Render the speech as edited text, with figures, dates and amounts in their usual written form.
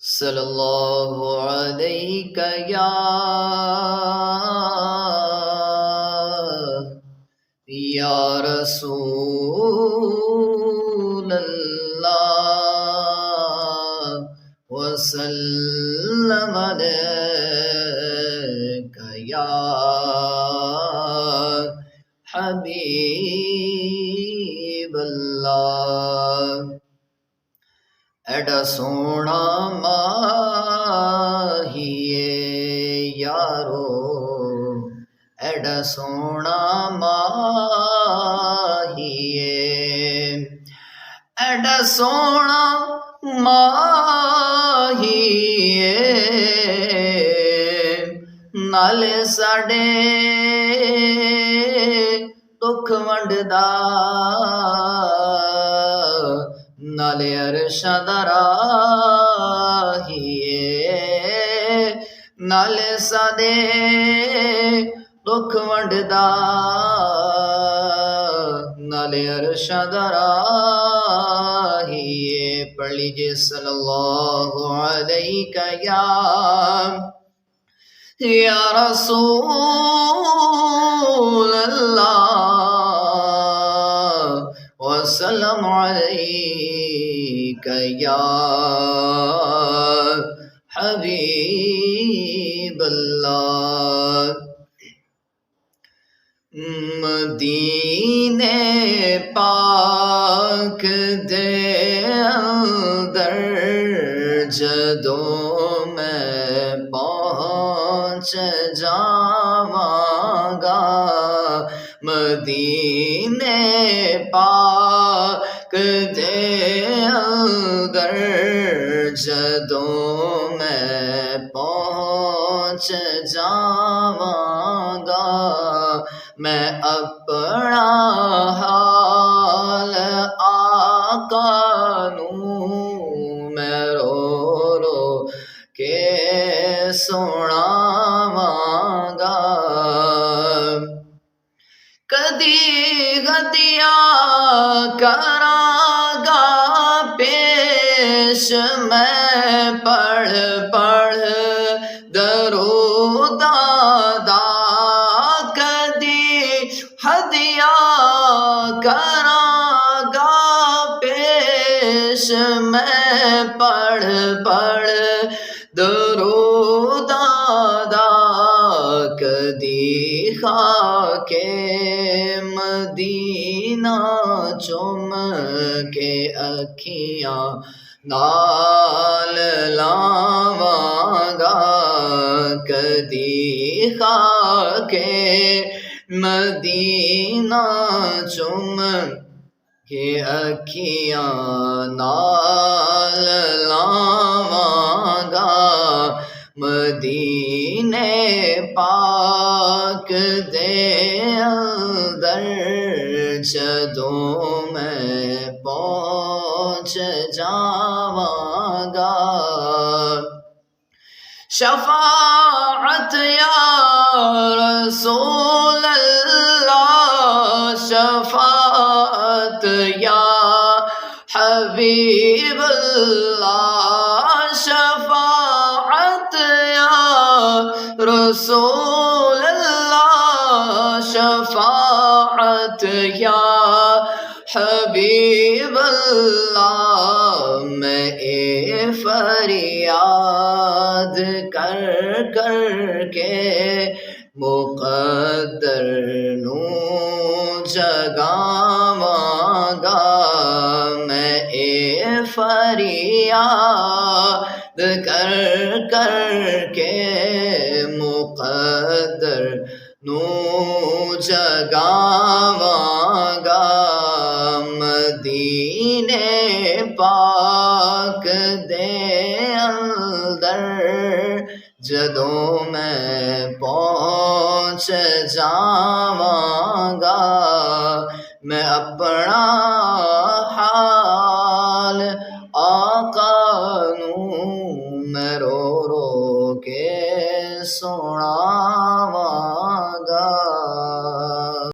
صلی اللہ علیہ یا رسول اللہ وسلم علیک یا حبیب اللہ۔ ایڈا سونا ماہیے یارو، ایڈا سونا ماہیے، ایڈا سونا ماہیے، نالے ساڈے دکھ ونڈدا، نالے عرشاں دا راہیے، نالے ساڈے دکھ ونڈدا، نالے عرشاں دا راہیے۔ پڑھ لیجئے صلی اللہ علیہ یا رسول اللہ وسلم علیک یا حبیب اللہ۔ مدینے پاک دے اندر جدوں میں پہنچ جاواں گا، مدینے پاک دے اندر جدوں میں پہنچ جاواں گا، میں اپنا حال آقا نوں میں رو رو کے سناواں گا، کدی ہدیہ کراں گا پیش میں پڑھ پڑھ درود ادا، کدی ہدیہ کراں گا پیش میں پڑھ پڑھ درود ادا، کدی خاک مدینہ چوم کے اکھیاں نال لاواں گا، کدی خاک مدینہ چوم کے اکھیاں نال لاواں گا، مدینے پاک دے اندر جدوں میں پہنچ جاواں گا، شفاعت یا رسول اللہ، شفاعت یا حبیب اللہ، شفاعت یا رسول اللہ، شفاعت یا حبیب اللہ، میں اے فریاد کر کر کے مقدر نوں جگاواں گا، میں اے فریاد کر کر کے مقدر نوں جگاواں گا، مدینے پاک دے اندر جدوں میں پہنچ جاواں گا، میں اپنا